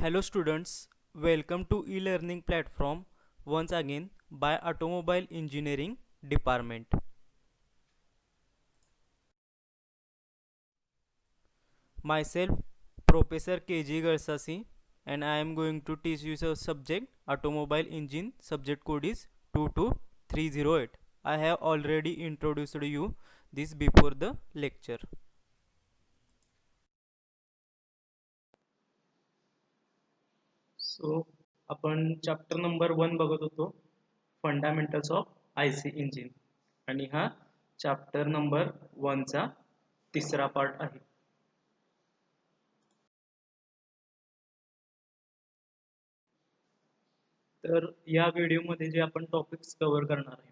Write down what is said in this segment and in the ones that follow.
Hello students, welcome to e-learning platform once again by Automobile Engineering Department. Myself Professor KG Garsasi and I am going to teach you the subject Automobile Engine. Subject code is 22308. I have already introduced you this before the lecture. So आपण chapter number 1 बघत होतो fundamentals of IC engine आणि हा chapter number 1 चा तिसरा part आहे. तर या व्हिडिओमध्ये जे आपण टॉपिक्स कव्हर करणार आहे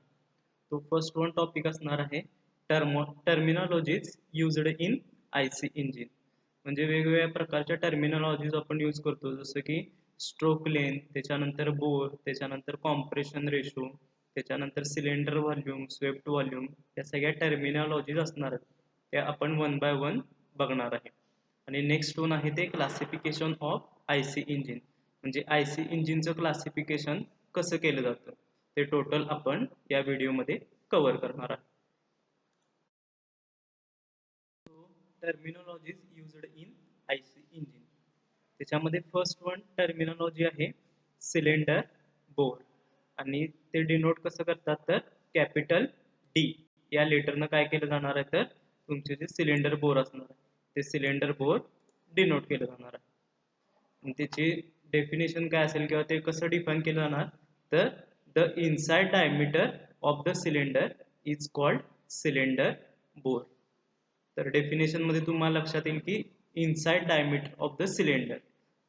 तो फर्स्ट वन टॉपिक असणार आहे टर्मिनॉलॉजीज युज्ड इन आयसी इंजिन. म्हणजे वेगवेगळ्या प्रकारच्या टर्मिनॉलॉजीज आपण यूज करतो, जसं की स्ट्रोक लेंथ, त्याच्यानंतर बोर, त्याच्यानंतर कॉम्प्रेशन रेशो, त्याच्यानंतर सिलेंडर व्हॉल्यूम, स्वेप्ट व्हॉल्यूम, या सगळ्या टर्मिनॉलॉजीज असणार आहेत. त्या आपण वन बाय वन बघणार आहे. आणि नेक्स्ट वन आहे ते क्लासिफिकेशन ऑफ आयसी इंजिन. म्हणजे आयसी इंजिनचं क्लासिफिकेशन कसं केलं जातं ते टोटल आपण या व्हिडिओमध्ये कव्हर करणार आहे. टर्मिनॉलॉजीज युज्ड इन आयसी इंजिन. त्याच्यामध्ये फर्स्ट वन टर्मिनॉलॉजी आहे सिलेंडर बोर, आणि ते डिनोट कसं करतात तर कॅपिटल डी या लेटरनं काय केलं जाणार आहे तर तुमचे जे सिलेंडर बोर असणार आहे ते सिलेंडर बोर डिनोट केलं जाणार आहे. आणि त्याची डेफिनेशन काय असेल किंवा ते कसं डिफाईन केलं जाणार तर the inside diameter of the cylinder is called cylinder bore. तर डेफिनेशन मध्ये तुम्हाला लक्षात येईल की inside diameter of the cylinder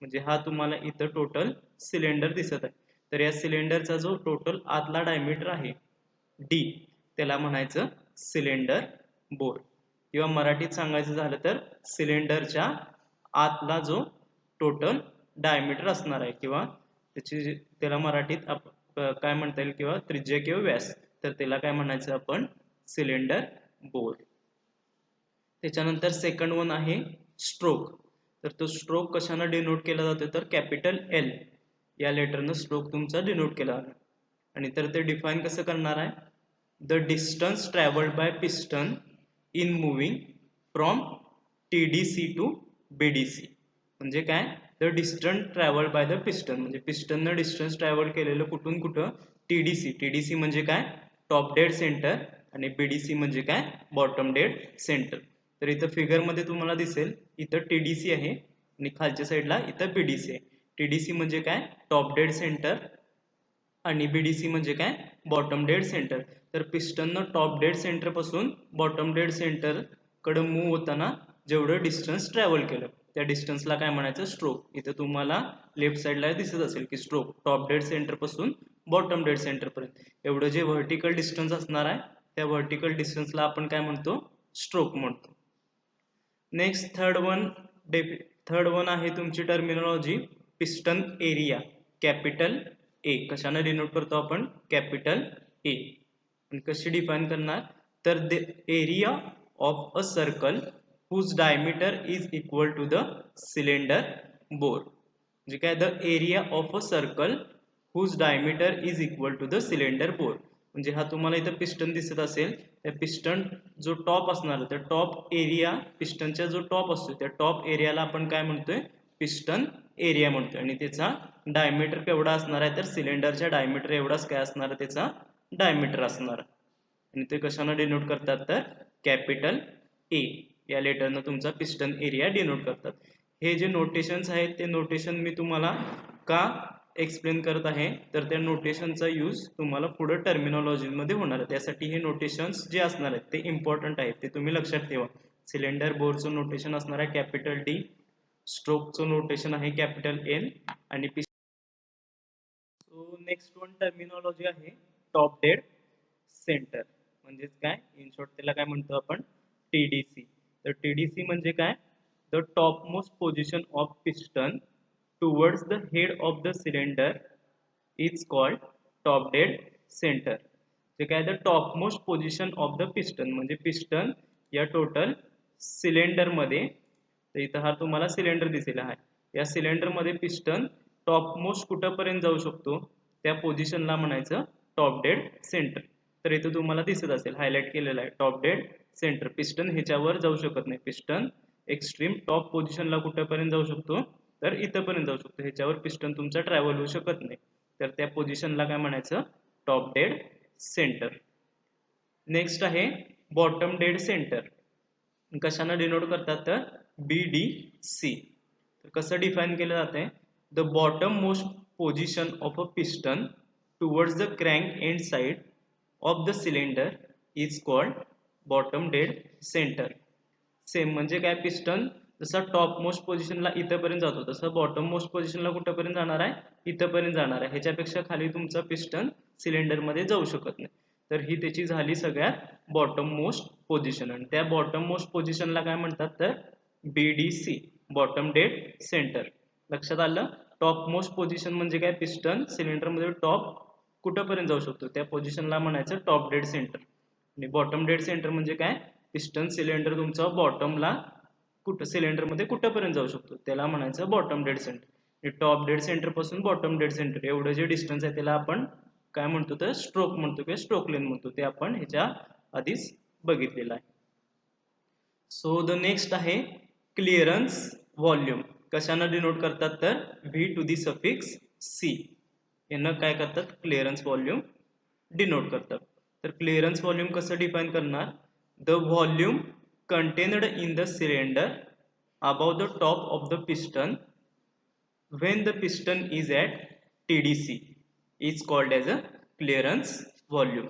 म्हणजे हा तुम्हाला इथं टोटल सिलेंडर दिसत आहे. तर या सिलेंडरचा जो टोटल आतला डायमीटर आहे डी त्याला म्हणायचं सिलेंडर बोर, किंवा मराठीत सांगायचं झालं तर सिलेंडरच्या आतला जो टोटल डायमीटर असणार आहे किंवा त्याला मराठीत काय म्हणता येईल किंवा त्रिज्या किंवा व्यास, तर त्याला काय म्हणायचं आपण सिलेंडर बोर. त्याच्यानंतर सेकंड वन आहे स्ट्रोक. तर तो स्ट्रोक कशाने डिनोट केला जातो तर कॅपिटल एल या लेटरनं स्ट्रोक तुमचा डिनोट केला जातो. आणि तर ते डिफाईन कसं करणार आहे the distance travelled by piston in moving from TDC to BDC. म्हणजे काय the distance travelled by the piston म्हणजे पिस्टननं डिस्टन्स ट्रॅव्हल केलेलं कुठून कुठं टीडीसी. टीडीसी म्हणजे काय टॉप डेड सेंटर आणि बीडीसी म्हणजे काय बॉटम डेड सेंटर. तर इथं फिगरमध्ये तुम्हाला दिसेल इथं टीडीसी आहे आणि खालच्या साईडला इथं बीडीसी आहे. टीडीसी म्हणजे काय टॉप डेड सेंटर आणि बीडीसी म्हणजे काय बॉटम डेड सेंटर. तर पिस्टननं टॉप डेड सेंटर पासून बॉटम डेड सेंटर कडे मूव्ह होताना जेवढं डिस्टन्स ट्रॅव्हल केलं त्या डिस्टन्सला काय म्हणायचं स्ट्रोक. इथं तुम्हाला लेफ्ट साईडला दिसत असेल की स्ट्रोक टॉप डेड सेंटर पासून बॉटम डेड सेंटर पर्यंत एवढं जे व्हर्टिकल डिस्टन्स असणार आहे त्या व्हर्टिकल डिस्टन्सला आपण काय म्हणतो स्ट्रोक म्हणतो. नेक्स्ट थर्ड वन आहे तुमची टर्मिनॉलॉजी पिस्टन एरिया कॅपिटल ए. कशाने डिनोट करतो आपण कॅपिटल ए. आणि कशी डिफाईन करणार तर the area of a circle whose diameter is equal to the cylinder bore. म्हणजे काय the area of a circle whose diameter is equal to the cylinder bore. म्हणजे हा तुम्हाला इथं पिस्टन दिसत असेल त्या पिस्टन जो टॉप असणार त्या टॉप एरिया पिस्टनचा जो टॉप असतो त्या टॉप एरियाला आपण काय म्हणतोय पिस्टन एरिया म्हणतोय. आणि त्याचा डायमीटर केवढा असणार आहे तर सिलेंडरच्या डायमीटर एवढाच काय असणार आहे त्याचा डायमीटर असणार. आणि ते कशाने डिनोट करतात तर कॅपिटल ए या लेटरनं तुमचा पिस्टन एरिया डिनोट करतात. हे जे नोटेशन्स आहेत ते नोटेशन मी तुम्हाला का एक्सप्लेन करत आहे तर त्या नोटेशनचा यूज तुम्हाला पुढे टर्मिनॉलॉजीमध्ये होणार आहे. त्यासाठी हे नोटेशन्स जे असणार आहेत ते इम्पॉर्टंट आहेत ते तुम्ही लक्षात ठेवा. सिलेंडर बोरचं नोटेशन असणार आहे कॅपिटल डी, स्ट्रोकचं नोटेशन आहे कॅपिटल एल आणि सो नेक्स्ट वन टर्मिनॉलॉजी आहे टॉप डेड सेंटर. म्हणजेच काय इन शॉर्ट त्याला काय म्हणतो आपण टीडीसी. तर टीडीसी म्हणजे काय the top most position of piston towards the head of the cylinder is called top dead centre. जे काय the top most position of the piston म्हणजे पिस्टन या टोटल सिलेंडर मध्ये. तर इथं हा तुम्हाला सिलेंडर दिसेल आहे या सिलेंडरमध्ये पिस्टन टॉप मोस्ट कुठंपर्यंत जाऊ शकतो त्या पोझिशनला म्हणायचं टॉप डेड सेंटर. तर इथं तुम्हाला दिसत असेल हायलाइट केलेलं आहे टॉप डेड सेंटर. पिस्टन ह्याच्यावर जाऊ शकत नाही. पिस्टन एक्स्ट्रीम टॉप पोझिशनला कुठंपर्यंत जाऊ शकतो तर इथंपर्यंत जाऊ शकतो. ह्याच्यावर पिस्टन तुमचा ट्रॅव्हल होऊ शकत नाही. तर त्या पोझिशनला काय म्हणायचं टॉप डेड सेंटर. नेक्स्ट आहे बॉटम डेड सेंटर. कशानं डिनोट करतात तर BDC. तर कसं डिफाईन केलं जातंय the bottom most position of a piston towards the crank end side of the cylinder is called bottom dead centre. Same म्हणजे काय piston जसा टॉप मोस्ट पोझिशनला इथंपर्यंत जातो तसं बॉटम मोस्ट पोझिशनला कुठंपर्यंत जाणार आहे इथंपर्यंत जाणार आहे. ह्याच्यापेक्षा खाली तुमचा पिस्टन सिलेंडरमध्ये जाऊ शकत नाही. तर ही त्याची झाली सगळ्यात बॉटम मोस्ट पोझिशन. आणि त्या बॉटम मोस्ट पोझिशनला काय म्हणतात तर BDC बॉटम डेड सेंटर. लक्षात आलं. टॉप मोस्ट पोझिशन म्हणजे काय पिस्टन सिलेंडरमध्ये टॉप कुठंपर्यंत जाऊ शकतो त्या पोझिशनला म्हणायचं टॉप डेड सेंटर. आणि बॉटम डेड सेंटर म्हणजे काय पिस्टन सिलेंडर तुमचा बॉटमला कुठं सिलेंडरमध्ये कुठंपर्यंत जाऊ शकतो त्याला म्हणायचं बॉटम डेड सेंटर. आणि टॉप डेड सेंटर पासून बॉटम डेड सेंटर एवढं जे डिस्टन्स आहे त्याला आपण काय म्हणतो तर स्ट्रोक म्हणतो किंवा स्ट्रोक लेंथ म्हणतो. ते आपण ह्याच्या आधीच बघितलेलं आहे. सो द नेक्स्ट आहे क्लिअरन्स व्हॉल्यूम. कशानं डिनोट करतात तर V⁶C. यांना काय करतात क्लिअरन्स व्हॉल्यूम डिनोट करतात. तर क्लिअरन्स व्हॉल्यूम कसं डिफाईन करणार the volume contained in the cylinder above the top of the piston when the piston is at TDC is called as a clearance volume.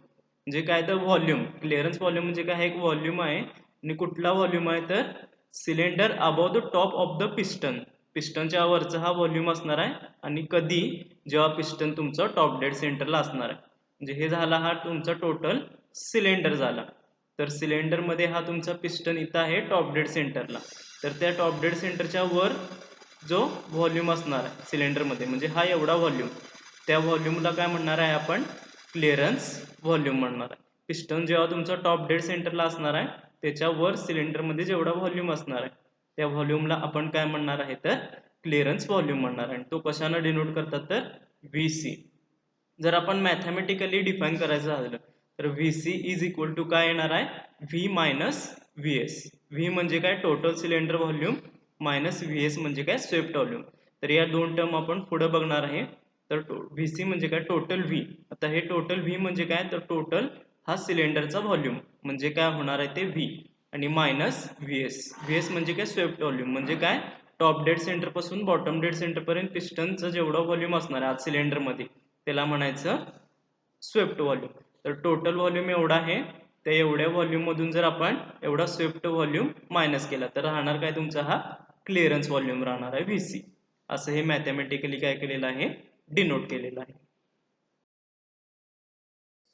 म्हणजे काय तर व्हॉल्यूम क्लिअरन्स व्हॉल्यूम म्हणजे काय एक व्हॉल्यूम आहे आणि कुठला व्हॉल्यूम आहे तर cylinder above the top of the piston. पिस्टनच्या वरचा हा व्हॉल्यूम असणार आहे आणि कधी जेव्हा पिस्टन तुमचं टॉप डेड सेंटरला असणार आहे. म्हणजे हे झाला हा तुमचा टोटल सिलेंडर झाला. तर सिलेंडरमध्ये हा तुमचा पिस्टन इथं आहे टॉप डेड सेंटरला. तर त्या टॉप डेड सेंटरच्या वर जो व्हॉल्यूम असणार आहे सिलेंडरमध्ये म्हणजे हा एवढा व्हॉल्यूम त्या व्हॉल्यूमला काय म्हणणार आहे आपण क्लिअरन्स व्हॉल्यूम म्हणणार आहे. पिस्टन जेव्हा तुमचा टॉप डेड सेंटरला असणार आहे त्याच्यावर सिलेंडरमध्ये जेवढा व्हॉल्यूम असणार आहे त्या व्हॉल्यूमला आपण काय म्हणणार आहे तर क्लिअरन्स व्हॉल्यूम म्हणणार आहे. तो कशानं डिनोट करतात तर VC. जर आपण मॅथमॅटिकली डिफाईन करायचं झालं तर VC इज इक्वल टू काय येणार आहे V - VS. V म्हणजे काय total cylinder volume minus VS म्हणजे काय स्वेप्ट व्हॉल्यूम. तर या दोन टर्म आपण पुढे बघणार आहे. तर VC म्हणजे काय टोटल V. आता हे टोटल V म्हणजे काय तर टोटल हा सिलेंडरचा व्हॉल्यूम म्हणजे काय होणार आहे ते V आणि मायनस VS म्हणजे काय स्वेप्ट व्हॉल्यूम म्हणजे काय टॉप डेड सेंटर पासून बॉटम डेड सेंटर पर्यंत पिस्टनचं जेवढं व्हॉल्यूम असणार आहे आज सिलेंडरमध्ये त्याला म्हणायचं स्वेप्ट व्हॉल्यूम. तर टोटल व्हॉल्यूम एवढा आहे त्या एवढ्या व्हॉल्यूम मधून जर आपण एवढा स्वेप्ट व्हॉल्यूम मायनस केला तर राहणार काय तुमचा हा क्लिअरन्स व्हॉल्यूम राहणार आहे VC. असं हे मॅथमॅटिकली काय केलेलं आहे डिनोट केलेलं आहे.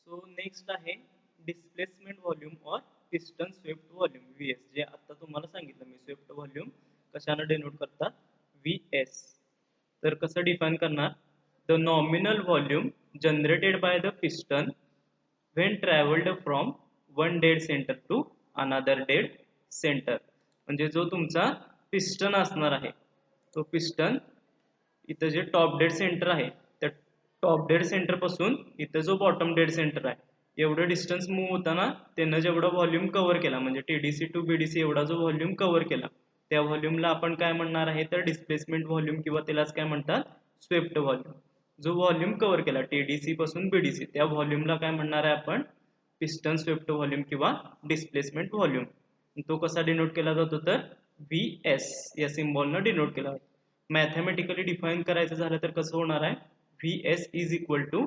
सो नेक्स्ट आहे displacement volume or piston swept volume VS. जे आता तुम्हाला सांगितलं मी स्वेप्ट व्हॉल्यूम कशानं डिनोट करतात VS. तर कसं डिफाईन करणार the nominal volume generated by the piston when traveled from one dead center to another dead center. म्हणजे जो तुमचा पिस्टन असणार आहे तो पिस्टन इथं जे टॉप डेड सेंटर आहे त्या टॉप डेड सेंटर पासून इथं जो बॉटम डेड सेंटर आहे एवढं डिस्टन्स मूव्ह होताना त्यानं जेवढं व्हॉल्यूम कव्हर केला म्हणजे TDC टू BDC एवढा जो व्हॉल्यूम कव्हर केला त्या व्हॉल्यूमला आपण काय म्हणणार आहे तर डिस्प्लेसमेंट व्हॉल्यूम किंवा त्यालाच काय म्हणतात स्वेप्ट व्हॉल्यूम. जो व्हॉल्यूम कव्हर केला TDC पासून BDC त्या व्हॉल्यूमला काय म्हणणार आहे आपण पिस्टन स्वेप्ट व्हॉल्यूम किंवा डिस्प्लेसमेंट व्हॉल्यूम. तो कसा डिनोट केला जातो तर VS या सिम्बॉलनं डिनोट केला जातो. मॅथमॅटिकली डिफाईन करायचं झालं तर कसं होणार आहे VS is equal to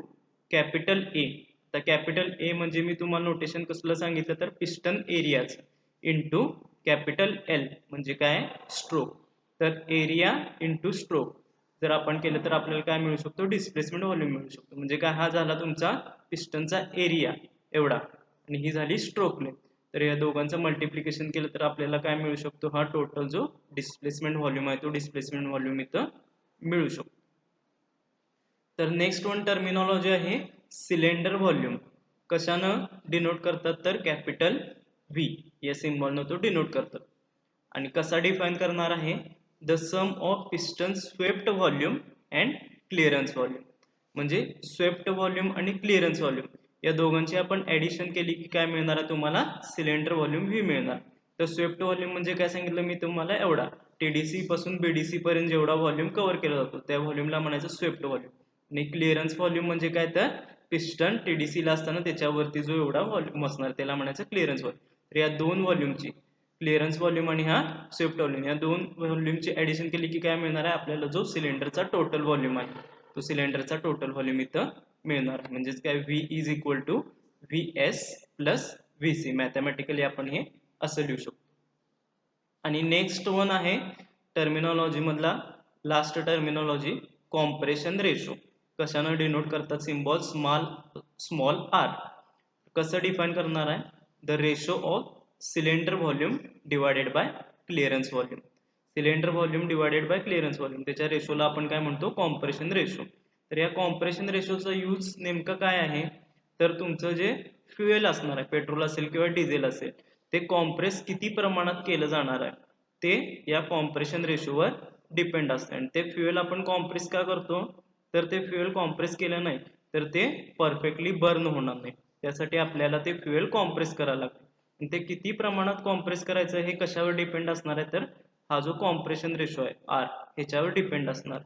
capital A. तर कॅपिटल A म्हणजे मी तुम्हाला नोटेशन कसलं सांगितलं तर पिस्टन एरियाच इंटू कॅपिटल L म्हणजे काय स्ट्रोक. तर एरिया इंटू स्ट्रोक जर आपण केलं तर आपल्याला काय मिळू शकतो डिस्प्लेसमेंट व्हॉल्यूम मिळू शकतो. म्हणजे काय हा झाला तुमचा पिस्टनचा एरिया एवढा आणि ही झाली स्ट्रोक लेंथ. तर या दोघांचं मल्टिप्लिकेशन केलं तर आपल्याला काय मिळू शकतो हा टोटल जो डिस्प्लेसमेंट व्हॉल्यूम आहे तो डिस्प्लेसमेंट व्हॉल्यूम इथं मिळू शकतो. तर नेक्स्ट वन टर्मिनॉलॉजी आहे सिलेंडर व्हॉल्यूम. कशानं डिनोट करतात तर कॅपिटल V या सिम्बॉलनं तो डिनोट करतात. आणि कसा डिफाईन करणार आहे the sum of piston swept volume and clearance volume. म्हणजे स्वेप्ट व्हॉल्यूम आणि क्लिअरन्स व्हॉल्यूम या दोघांची आपण ॲडिशन केली की काय मिळणार आहे तुम्हाला, सिलेंडर व्हॉल्यूम व्ही मिळणार. तर स्वेप्ट व्हॉल्यूम म्हणजे काय सांगितलं मी तुम्हाला, एवढा टीडीसी पासून बीडीसी पर्यंत जेवढा व्हॉल्यूम कव्हर केला जातो त्या व्हॉल्यूमला म्हणायचं स्वेप्ट व्हॉल्यूम. आणि क्लिअरन्स व्हॉल्यूम म्हणजे काय, तर पिस्टन टीडीसीला असताना त्याच्यावरती जो एवढा व्हॉल्यूम असणार त्याला म्हणायचं क्लिअरन्स व्हॉल्यूम. तर या दोन व्हॉल्यूमची, क्लिअरन्स व्हॉल्यूम आणि हा स्वेप्ट व्हॉल्यूम, या दोन व्हॉल्यूमची ॲडिशन केली की काय मिळणार आहे आपल्याला, जो सिलेंडरचा टोटल व्हॉल्यूम आहे तो सिलेंडरचा टोटल व्हॉल्यूम इथं मिळणार. म्हणजेच काय, V is equal to V S plus V C. Mathematically आपण हे असं लिहू शकतो. आणि नेक्स्ट वन आहे टर्मिनॉलॉजी मधला लास्ट टर्मिनॉलॉजी, कॉम्प्रेशन रेशो. कशानं डिनोट करतात, सिम्बॉल स्मॉल आर. कसं डिफाईन करणार आहे, the ratio of cylinder volume divided by clearance volume. Cylinder volume divided by clearance volume, त्याच्या रेशोला आपण काय म्हणतो, कॉम्प्रेशन रेशो. तर या कॉम्प्रेशन रेशोचा यूज नेमकं काय आहे, तर तुमचं जे फ्युएल असणार आहे, पेट्रोल असेल किंवा डिझेल असेल, ते कॉम्प्रेस किती प्रमाणात केलं जाणार आहे ते या कॉम्प्रेशन रेशोवर डिपेंड असते. आणि ते फ्युएल आपण कॉम्प्रेस का करतो, तर ते फ्युएल कॉम्प्रेस केलं नाही तर ते परफेक्टली बर्न होणार नाही. त्यासाठी आपल्याला ते फ्युएल कॉम्प्रेस करायला लागतं. आणि ते किती प्रमाणात कॉम्प्रेस करायचं हे कशावर डिपेंड असणार आहे, तर हा जो कॉम्प्रेशन रेशो आहे आर ह्याच्यावर डिपेंड असणार.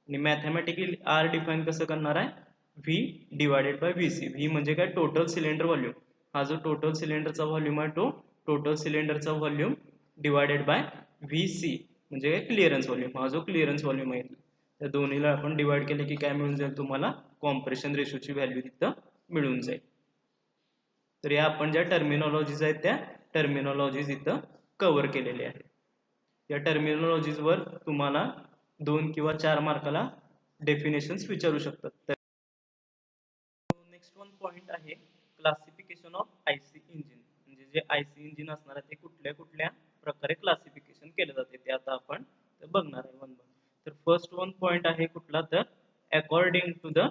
आणि मॅथमॅटिकली आर डिफाईन कसं करणार आहे, V divided by V C. V म्हणजे काय, टोटल सिलेंडर व्हॉल्यूम. हा जो टोटल सिलेंडरचा व्हॉल्यूम आहे तो टोटल सिलेंडरचा volume divided by V C म्हणजे काय, क्लिअरन्स व्हॉल्यूम. हा जो क्लिअरन्स व्हॉल्यूम आहे त्या दोन्हीला आपण डिवाइड केले की काय मिळून जाईल तुम्हाला, कॉम्प्रेशन रेशोची व्हॅल्यू तिथं मिळून जाईल. तर या आपण ज्या टर्मिनॉलॉजीज आहेत त्या टर्मिनॉलॉजीज इथं कव्हर केलेल्या आहेत. या टर्मिनॉलॉजीजवर तुम्हाला 2 किंवा 4 मार्काला डेफिनेशन्स विचारू शकतात. तर नेक्स्ट वन पॉइंट आहे क्लासिफिकेशन ऑफ आयसी इंजिन. म्हणजे जे आयसी इंजिन असणार आहे ते कुठल्या कुठल्या प्रकारे क्लासिफिकेशन केलं जाते ते आता आपण बघणार आहे वन वन. तर फर्स्ट वन पॉइंट आहे कुठला, तर according to the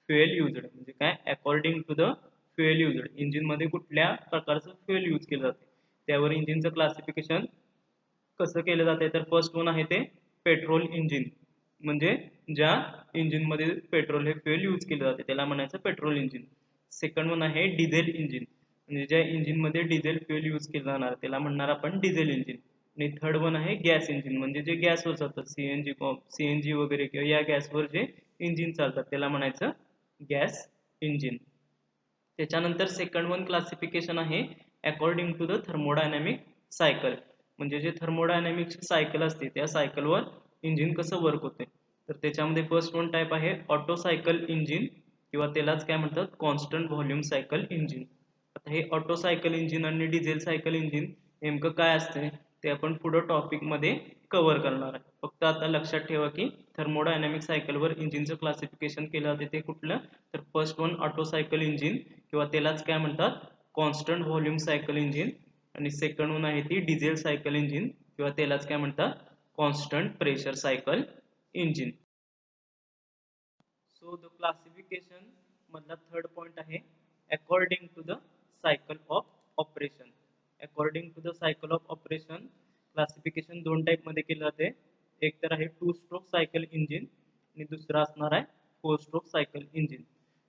fuel used. म्हणजे काय, according to the fuel used, engine मध्ये कुठल्या प्रकारचं फ्युएल यूज केलं जाते त्यावर इंजिनचं क्लासिफिकेशन कसं केलं जाते. तर फर्स्ट वन आहे ते पेट्रोल इंजिन. म्हणजे ज्या इंजिन मध्ये पेट्रोल हे फ्युएल यूज केलं जाते त्याला म्हणायचं पेट्रोल इंजिन. सेकंड वन आहे डिझेल इंजिन. म्हणजे ज्या इंजिन मध्ये डिझेल फ्युएल यूज केलं जाणार त्याला म्हणणार आपण डिझेल इंजिन. आणि थर्ड वन आहे गॅस इंजिन. म्हणजे जे गॅसवर चालतात, सीएनजी वगैरे किंवा या गॅसवर जे इंजिन चालतात त्याला म्हणायचं गॅस इंजिन. त्याच्यानंतर सेकंड वन क्लासिफिकेशन आहे according to the thermodynamic cycle. म्हणजे जे थर्मोडायनॅमिक सायकल असते त्या सायकलवर इंजिन कसं वर्क होते. तर त्याच्यामध्ये फर्स्ट वन टाईप आहे ऑटो सायकल इंजिन किंवा त्यालाच काय म्हणतात, कॉन्स्टंट व्हॉल्यूम सायकल इंजिन. आता हे ऑटो सायकल इंजिन आणि डिझेल सायकल इंजिन नेमकं काय असते ते आपण पुढं टॉपिकमध्ये कव्हर करणार आहे. फक्त आता लक्षात ठेवा की थर्मोडायनॅमिक सायकलवर इंजिनचं क्लासिफिकेशन केलं जाते ते कुठलं, तर first one Otto cycle engine किंवा त्यालाच काय म्हणतात, कॉन्स्टंट व्हॉल्यूम सायकल इंजिन. आणि सेकंड वन आहे ती डिझेल सायकल इंजिन किंवा त्यालाच काय म्हणतात, constant pressure cycle engine. So the classification मधला थर्ड पॉइंट आहे according to the cycle of operation. According to the cycle of operation classification दोन टाईप मध्ये केलं जाते. एक तर आहे 2 स्ट्रोक सायकल इंजिन आणि दुसरा असणार आहे 4 स्ट्रोक सायकल इंजिन.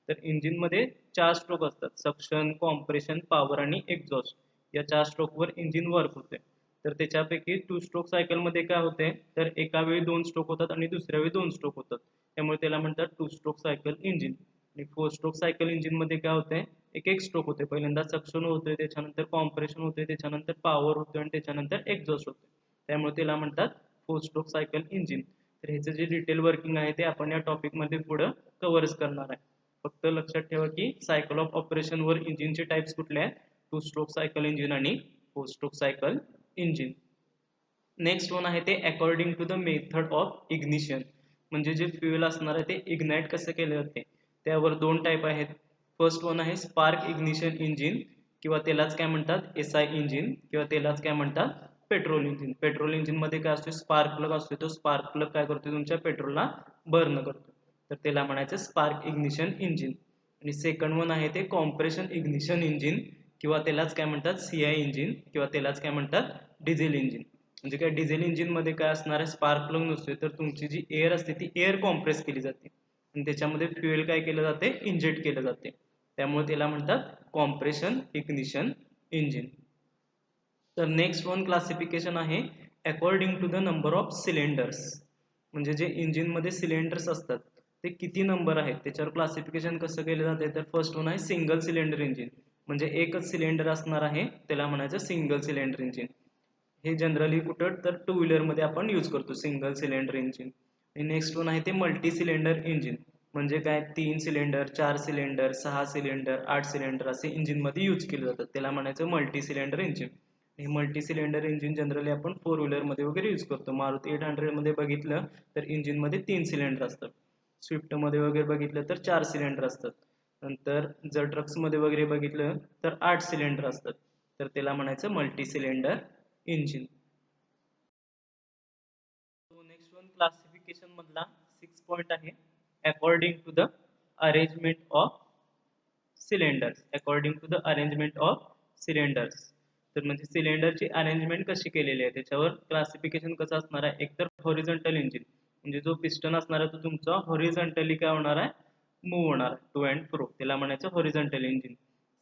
तर इंजिन मध्ये 4 स्ट्रोक असतात, सक्शन, कॉम्प्रेशन, पॉवर आणि एक्झॉस्ट. या 4 स्ट्रोकवर इंजिन वर्क होते. तर त्याच्यापैकी 2 स्ट्रोक सायकल मध्ये काय होते, तर एका वेळी 2 स्ट्रोक होतात आणि दुसऱ्या वेळी 2 स्ट्रोक होतात, त्यामुळे त्याला म्हणतात 2 स्ट्रोक सायकल इंजिन. आणि 4 स्ट्रोक सायकल इंजिन मध्ये काय होते, एक एक स्ट्रोक होते. पहिल्यांदा सक्शन होते, त्याच्यानंतर कॉम्प्रेशन होते, त्याच्यानंतर पॉवर होते आणि त्याच्यानंतर एक्झॉस्ट होते, त्यामुळे त्याला म्हणतात 4 स्ट्रोक सायकल इंजिन. तर ह्याचं जे डिटेल वर्किंग आहे ते आपण या टॉपिक मध्ये पुढे कव्हरच करणार आहे. फक्त लक्षात ठेवा की सायकल ऑफ ऑपरेशन वर इंजिनचे टाइप्स कुठले आहेत, 2 स्ट्रोक सायकल इंजिन आणि 4 stroke cycle engine. Next one आहे ते according to the method of ignition. म्हणजे जे फ्युएल असणार आहे ते इग्नाइट कसं केले जाते त्यावर 2 टाईप आहेत. फर्स्ट वन आहे स्पार्क इग्निशन इंजिन किंवा त्यालाच काय म्हणतात एसआय इंजिन किंवा त्यालाच काय म्हणतात पेट्रोल इंजिन. पेट्रोल इंजिन मध्ये काय असतो, स्पार्क प्लग असतो. तो स्पार्क प्लग काय करतो, तुमच्या पेट्रोलला बर्न करतो, तर त्याला म्हणायचं स्पार्क इग्निशन इंजिन. आणि सेकंड वन आहे ते कॉम्प्रेशन इग्निशन इंजिन किंवा त्यालाच काय म्हणतात सीआय इंजिन किंवा त्यालाच काय म्हणतात डिझेल इंजिन. म्हणजे काय डिझेल इंजिनमध्ये काय असणार आहे, स्पार्क प्लग नसतोय, तर तुमची जी एअर असते ती एअर कॉम्प्रेस केली जाते आणि त्याच्यामध्ये फ्युएल काय केलं जाते, इंजेक्ट केलं जाते. त्यामुळे त्याला म्हणतात कॉम्प्रेशन इग्निशन इंजिन. तर नेक्स्ट वन क्लासिफिकेशन आहे according to the number of cylinders. म्हणजे जे इंजिनमध्ये सिलेंडर्स असतात ते किती नंबर आहेत त्याच्यावर क्लासिफिकेशन कसं केलं जाते. तर फर्स्ट वन आहे सिंगल सिलेंडर इंजिन, म्हणजे एकच सिलेंडर असणार आहे, त्याला म्हणायचं सिंगल सिलेंडर इंजिन. हे जनरली कुठं तर टू व्हीलरमध्ये आपण यूज करतो सिंगल सिलेंडर इंजिन. आणि नेक्स्ट वन आहे ते मल्टी सिलेंडर इंजिन, म्हणजे काय 3 सिलेंडर, 4 सिलेंडर, 6 सिलेंडर, 8 सिलेंडर असे इंजिनमध्ये यूज केले जातात, त्याला म्हणायचं मल्टी सिलेंडर इंजिन. हे मल्टी सिलेंडर इंजिन जनरली आपण फोर व्हीलरमध्ये वगैरे यूज करतो. मारुती 800 मध्ये बघितलं तर इंजिनमध्ये 3 सिलेंडर असतात. स्विफ्टमध्ये वगैरे बघितलं तर 4 सिलेंडर असतात. नंतर जर ट्रक्समध्ये वगैरे बघितलं तर 8 सिलेंडर असतात, तर त्याला म्हणायचं multi cylinder engine. Next one classification मधला 6 पॉइंट आहे according to the arrangement of cylinders. According to the arrangement of cylinders, तर म्हणजे सिलेंडरची अरेंजमेंट कशी केलेली आहे त्याच्यावर क्लासिफिकेशन कसं असणार आहे. एकतर हॉरिझॉन्टल इंजिन, म्हणजे जो पिस्टन असणार आहे तो तुमचा हॉरिझॉन्टली काय होणार आहे, मूव्ह होणार आहे टू अँड फ्रो, त्याला म्हणायचं हॉरिझॉन्टल इंजिन.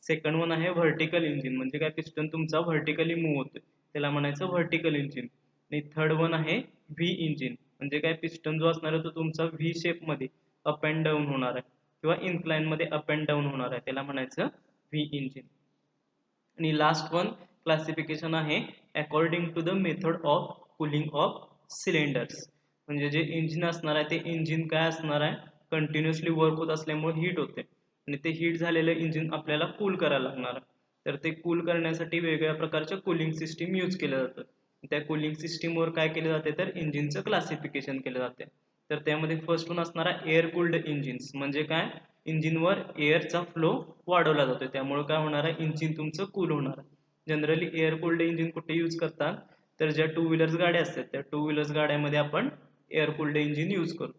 सेकंड वन आहे व्हर्टिकल इंजिन, म्हणजे काय पिस्टन तुमचा व्हर्टिकली मूव्ह होतोय, त्याला म्हणायचं व्हर्टिकल इंजिन. आणि थर्ड वन आहे व्ही इंजिन, म्हणजे काय पिस्टन जो असणार आहे तो तुमचा व्ही शेप मध्ये अप अँड डाऊन होणार आहे किंवा इन्क्लाइन मध्ये अप अँड डाऊन होणार आहे, त्याला म्हणायचं व्ही इंजिन. आणि लास्ट वन क्लासिफिकेशन आहे according to the method of cooling of cylinders. म्हणजे जे इंजिन असणार आहे ते इंजिन काय असणार आहे, कंटिन्युअसली वर्क होत असल्यामुळे हीट होते आणि ते हीट झालेलं इंजिन आपल्याला कूल करायला लागणार आहे. तर ते कूल करण्यासाठी वेगवेगळ्या प्रकारच्या कूलिंग सिस्टीम यूज केल्या जातात. त्या कूलिंग सिस्टीमवर काय केले जाते तर इंजिनचं क्लासिफिकेशन केलं जाते. तर त्यामध्ये फर्स्ट वन असणारा एअर कूल्ड इंजिन्स, म्हणजे काय इंजिनवर एअरचा फ्लो वाढवला जातो, त्यामुळे काय होणार आहे इंजिन तुमचं कूल होणार आहे. जनरली एअर कूल्ड इंजिन कुठे यूज करतात तर ज्या टू व्हीलर्स गाड्या असतात त्या टू व्हीलर्स गाड्यामध्ये आपण एअर कूल्ड इंजिन यूज करतो.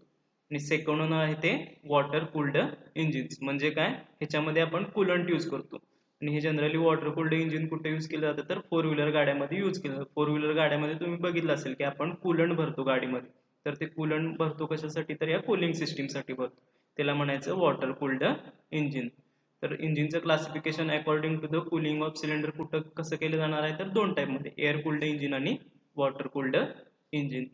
आणि सेकंड वन आहे ते वॉटर कूल्ड इंजिन्स, म्हणजे काय ह्याच्यामध्ये आपण कूलंट यूज करतो. आणि हे जनरली वॉटर कूल्ड इंजिन कुठे यूज केलं जातं तर फोर व्हीलर गाड्यामध्ये यूज केलं जातं. फोर व्हीलर गाड्यामध्ये तुम्ही बघितलं असेल की आपण कूलंट भरतो गाडीमध्ये, तर ते कूलंट भरतो कशासाठी तर या कूलिंग सिस्टीमसाठी भरतो, त्याला म्हणायचं वॉटर कूल्ड इंजिन. तर इंजिनचं classification according to the cooling of cylinder कुठं कसं केलं जाणार आहे तर दोन टाईपमध्ये, एअर कूल्ड इंजिन आणि वॉटर कूल्ड इंजिन.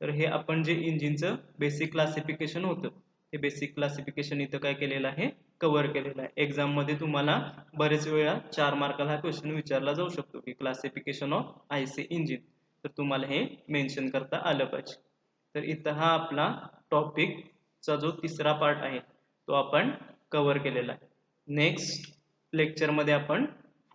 तर हे आपण जे इंजिनचं बेसिक क्लासिफिकेशन होतं ते बेसिक क्लासिफिकेशन इथं काय केलेलं आहे, कव्हर केलेलं आहे. एक्झाममध्ये तुम्हाला बरेच वेळा 4 मार्काला हा क्वेश्चन विचारला जाऊ शकतो की क्लासिफिकेशन ऑफ आयसी इंजिन, तर तुम्हाला हे मेन्शन करता आलं पाहिजे. तर इथं हा आपला टॉपिकचा जो तिसरा पार्ट आहे तो आपण कव्हर केलेला आहे. नेक्स्ट लेक्चरमध्ये आपण